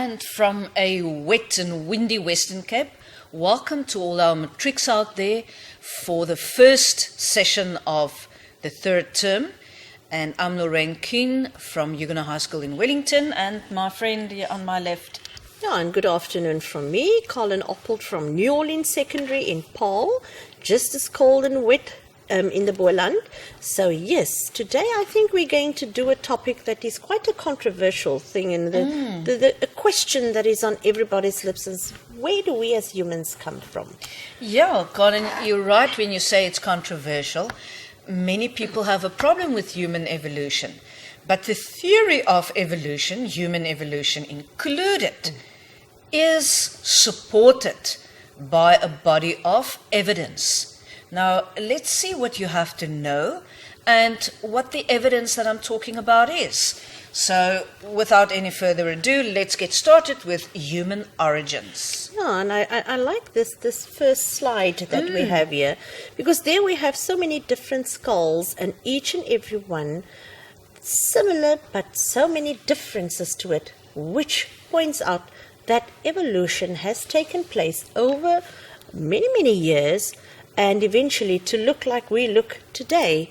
and from a wet and windy Western Cape, welcome to all our matrics out there for the first session of the third term. And I'm Lorraine Kuhn from Huguenot High School in Wellington, and my friend here on my left. Yeah, and good afternoon from me, Colin Oppold from New Orleans Secondary in Paarl, just as cold and wet in the Boland. So yes, today I think we're going to do a topic that is quite a controversial thing, and the question that is on everybody's lips is, where do we as humans come from? Yeah, Colin, you're right when you say it's controversial. Many people have a problem with human evolution, but the theory of evolution, human evolution included, is supported by a body of evidence. Now, let's see what you have to know and what the evidence that I'm talking about is. So, without any further ado, let's get started with human origins. Yeah, and I like this first slide that we have here, because there we have so many different skulls, and each and every one similar but so many differences to it, which points out that evolution has taken place over many, many years, and eventually to look like we look today.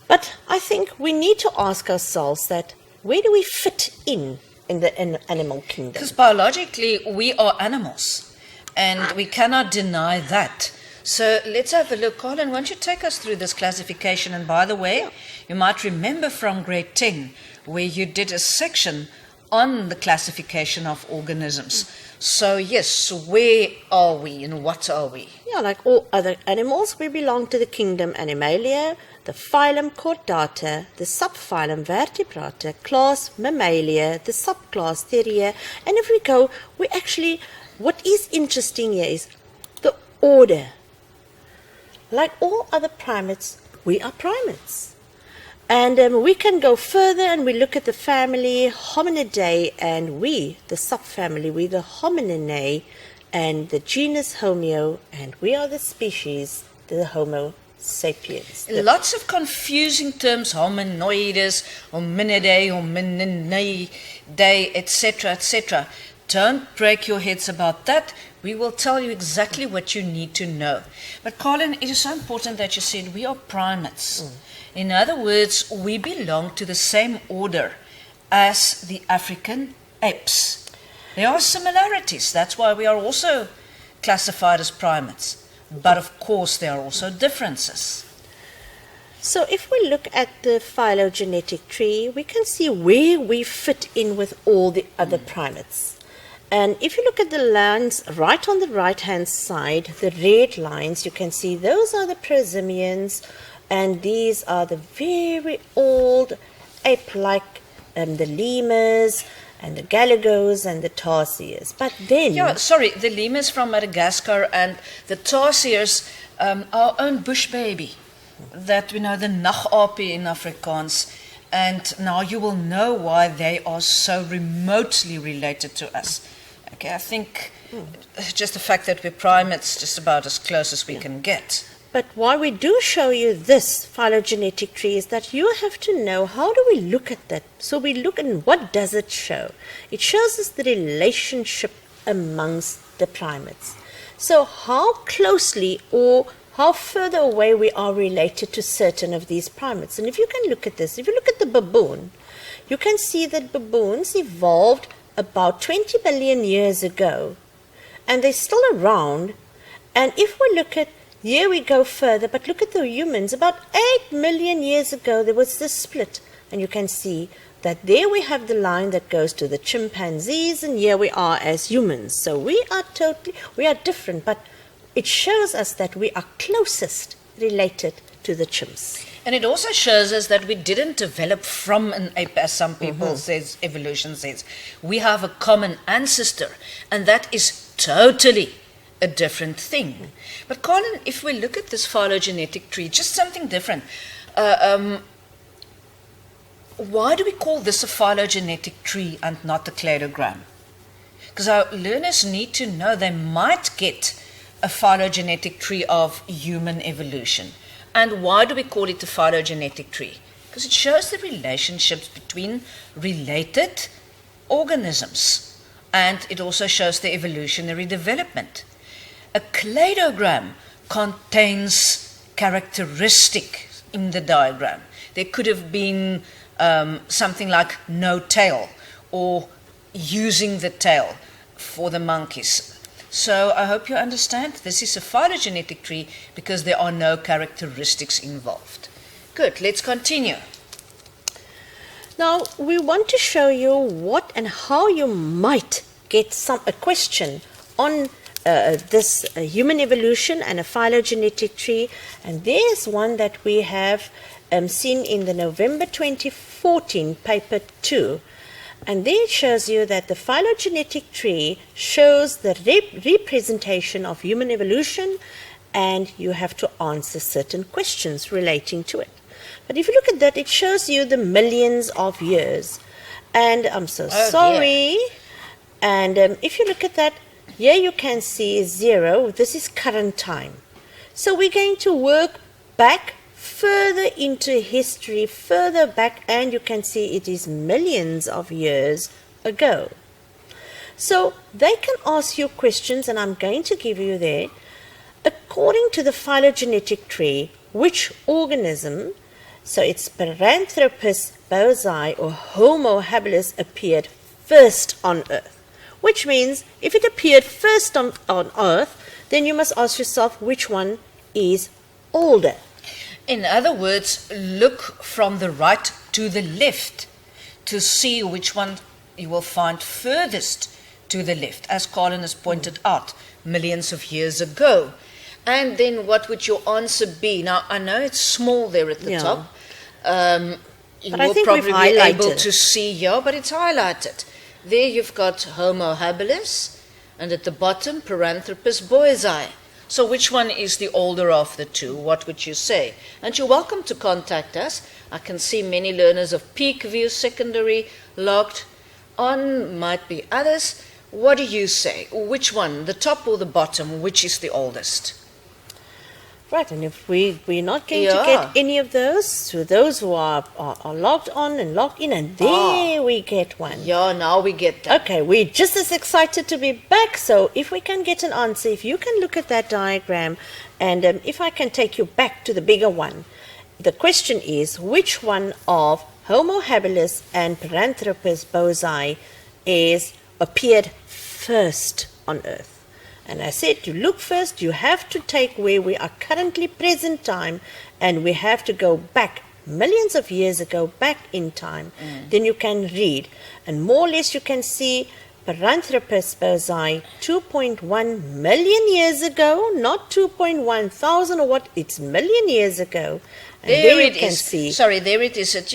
But I think we need to ask ourselves that, where do we fit in the animal kingdom? Because biologically we are animals, and we cannot deny that. So let's have a look. Colin, why don't you take us through this classification? And by the way, you might remember from grade 10 where you did a section on the classification of organisms. So yes, where are we and what are we? Yeah, like all other animals, we belong to the kingdom Animalia, the phylum Chordata, the subphylum Vertebrata, class Mammalia, the subclass Theria. And if we go, we actually, what is interesting here is the order. Like all other primates, we are primates. And we can go further and we look at the family Hominidae, and we, the subfamily, we the Homininae, and the genus Homeo, and we are the species, the Homo sapiens. Lots of confusing terms, hominoides, hominidae, homininae, etc., etc. Don't break your heads about that. We will tell you exactly what you need to know. But Colin, it is so important that you said we are primates. In other words, we belong to the same order as the African apes. There are similarities. That's why we are also classified as primates. But of course, there are also differences. So if we look at the phylogenetic tree, we can see where we fit in with all the other primates. And if you look at the lines right on the right-hand side, the red lines, you can see those are the prosimians, and these are the very old ape-like, the lemurs and the galagos and the tarsiers. But then... the lemurs from Madagascar and the tarsiers, our own bush baby, that we know, the nachape in Afrikaans. And now you will know why they are so remotely related to us. Okay, I think just the fact that we're primates, just about as close as we can get. But why we do show you this phylogenetic tree is that you have to know, how do we look at that? So we look and what does it show? It shows us the relationship amongst the primates. So how closely or how further away we are related to certain of these primates. And if you can look at this, if you look at the baboon, you can see that baboons evolved about 20 million years ago, and they're still around. And if we look at, here we go further, but look at the humans. About 8 million years ago, there was this split, and you can see that there we have the line that goes to the chimpanzees, and here we are as humans. So we are different, but it shows us that we are closest related to the chimps. And it also shows us that we didn't develop from an ape, as some people says, evolution says. We have a common ancestor, and that is totally a different thing. But Colin, if we look at this phylogenetic tree, just something different. Why do we call this a phylogenetic tree and not a cladogram? Because our learners need to know they might get a phylogenetic tree of human evolution. And why do we call it a phylogenetic tree? Because it shows the relationships between related organisms. and it also shows the evolutionary development. A cladogram contains characteristics in the diagram. There could have been something like no tail, or using the tail for the monkeys. So I hope you understand this is a phylogenetic tree because there are no characteristics involved. Good, let's continue. Now, we want to show you what and how you might get a question on this human evolution and a phylogenetic tree. And there's one that we have seen in the November 2014 paper 2. And there it shows you that the phylogenetic tree shows the representation of human evolution, and you have to answer certain questions relating to it. But if you look at that, it shows you the millions of years. And I'm so sorry. Dear. And if you look at that, here you can see 0. This is current time. So we're going to work back further into history, further back, and you can see it is millions of years ago. So they can ask you questions, and I'm going to give you there. According to the phylogenetic tree, which organism, so it's Paranthropus bosai or Homo habilis, appeared first on Earth? Which means if it appeared first on Earth, then you must ask yourself which one is older. In other words, look from the right to the left to see which one you will find furthest to the left, as Colin has pointed out, millions of years ago. And then what would your answer be? Now, I know it's small there at the top. You but will I think probably we've be able highlighted to see here, but it's highlighted. There you've got Homo habilis, and at the bottom, Paranthropus bosai. So which one is the older of the two? What would you say? And you're welcome to contact us. I can see many learners of Peakview Secondary logged on, might be others. What do you say? Which one, the top or the bottom, which is the oldest? Right, and if we're not going to get any of those, so those who are logged on and logged in, and there we get one. Yeah, now we get that. Okay, we're just as excited to be back, so if we can get an answer, if you can look at that diagram, and if I can take you back to the bigger one, the question is, which one of Homo habilis and Paranthropus bosai appeared first on Earth? And I said to look first, you have to take where we are currently present time, and we have to go back millions of years ago, back in time. Then you can read. And more or less you can see Paranthropus bosai 2.1 million years ago, not 2.1 thousand or what, it's million years ago. And there you it can is. see. Sorry, there it is at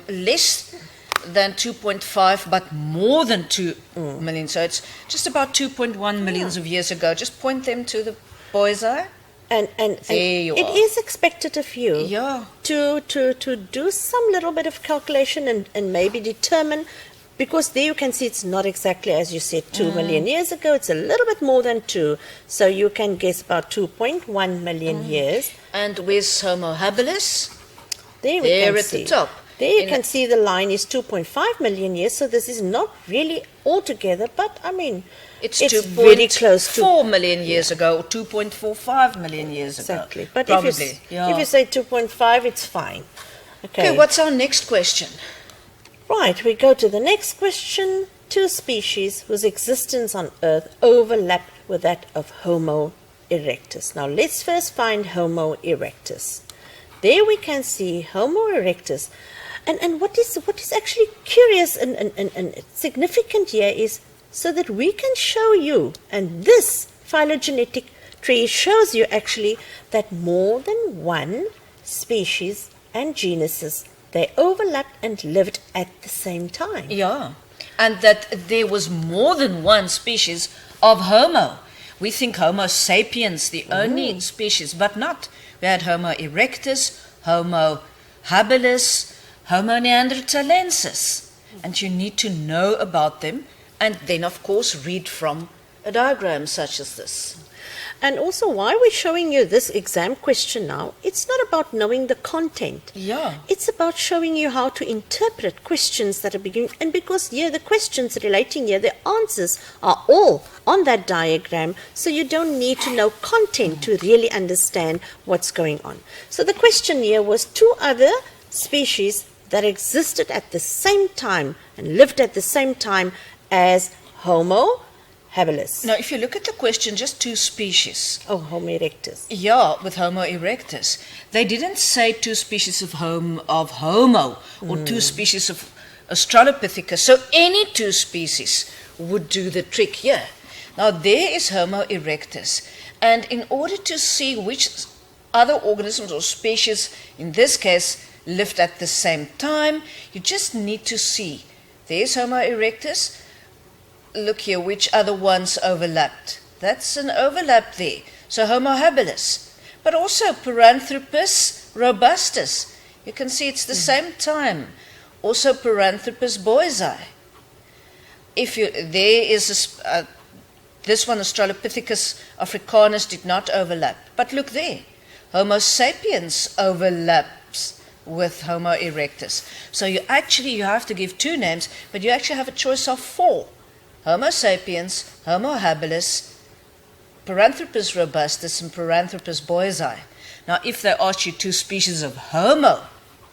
less than 2.5, but more than 2 million. So it's just about 2.1 millions of years ago. Just point them to the bosai. And it is expected of you to do some little bit of calculation and maybe determine, because there you can see it's not exactly as you said 2 million years ago, it's a little bit more than 2, so you can guess about 2.1 million years. And where's Homo habilis? There at the top. There you can see the line is 2.5 million years, so this is not really altogether, but I mean, it's very close to 4 million years ago, or 2.45 million years ago. Exactly. But probably. if you say 2.5, it's fine. Okay, what's our next question? Right, we go to the next question. 2 species whose existence on Earth overlap with that of Homo erectus. Now let's first find Homo erectus. There we can see Homo erectus. And what is actually curious and significant here is so that we can show you, and this phylogenetic tree shows you actually that more than one species and genuses, they overlapped and lived at the same time. Yeah, and that there was more than one species of Homo. We think Homo sapiens, the only species, but not. We had Homo erectus, Homo habilis, Homo neanderthalensis. And you need to know about them, and then, of course, read from a diagram such as this. And also, why we're showing you this exam question now, it's not about knowing the content. Yeah. It's about showing you how to interpret questions that are beginning. And because here, the questions relating here, the answers are all on that diagram, so you don't need to know content to really understand what's going on. So the question here was 2 other species that existed at the same time and lived at the same time as Homo habilis. Now, if you look at the question, just 2 species. Oh, Homo erectus. Yeah, with Homo erectus. They didn't say 2 species of Homo or 2 species of Australopithecus. So any 2 species would do the trick here. Now, there is Homo erectus. And in order to see which other organisms or species, in this case, lived at the same time, you just need to see. There's Homo erectus. Look here, which other ones overlapped? That's an overlap there. So Homo habilis, but also Paranthropus robustus. You can see it's the same time. Also Paranthropus boisei. There is this one, Australopithecus africanus, did not overlap. But look there, Homo sapiens overlaps with Homo erectus. So you have to give 2 names, but you actually have a choice of 4. Homo sapiens, Homo habilis, Paranthropus robustus, and Paranthropus boisei. Now, if they asked you 2 species of Homo,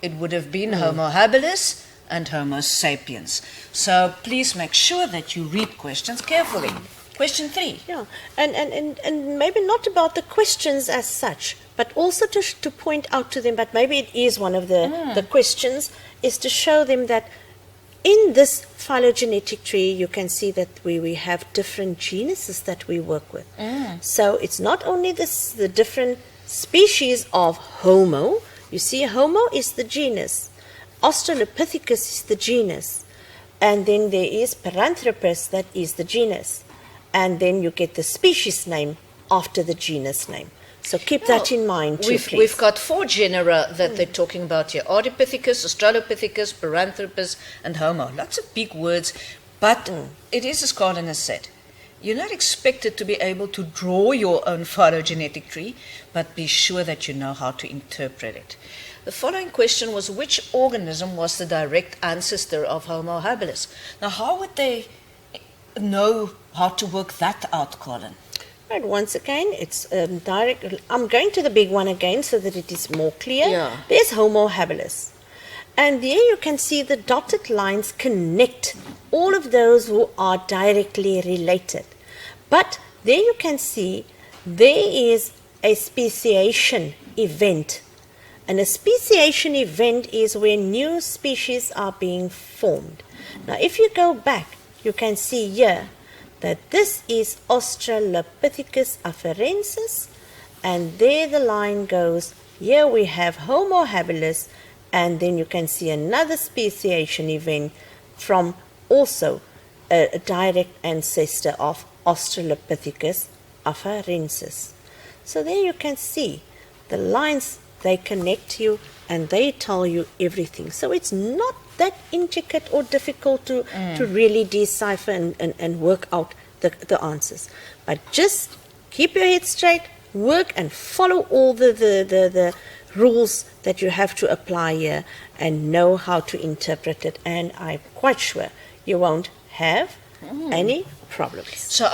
it would have been Homo habilis and Homo sapiens. So please make sure that you read questions carefully. Question 3. Yeah, and maybe not about the questions as such, but also to point out to them, but maybe it is one of the questions, is to show them that in this phylogenetic tree, you can see that we have different genuses that we work with. So it's not only the different species of Homo. You see, Homo is the genus. Australopithecus is the genus. And then there is Paranthropus, that is the genus. And then you get the species name after the genus name. So keep that in mind too, please. We've got 4 genera that they're talking about here. Ardipithecus, Australopithecus, Paranthropus, and Homo. Lots of big words, but it is as Colin has said. You're not expected to be able to draw your own phylogenetic tree, but be sure that you know how to interpret it. The following question was, which organism was the direct ancestor of Homo habilis? Now, how would they know how to work that out, Colin? Right, once again, it's direct. I'm going to the big one again so that it is more clear. Yeah. There's Homo habilis. And there you can see the dotted lines connect all of those who are directly related. But there you can see there is a speciation event. And a speciation event is where new species are being formed. Now, if you go back, you can see here that this is Australopithecus afarensis, and there the line goes. Here we have Homo habilis, and then you can see another speciation event from also a direct ancestor of Australopithecus afarensis. So there you can see the lines, they connect you and they tell you everything. So it's not that intricate or difficult to really decipher and work out the answers. But just keep your head straight, work and follow all the rules that you have to apply here and know how to interpret it. And I'm quite sure you won't have any problems. So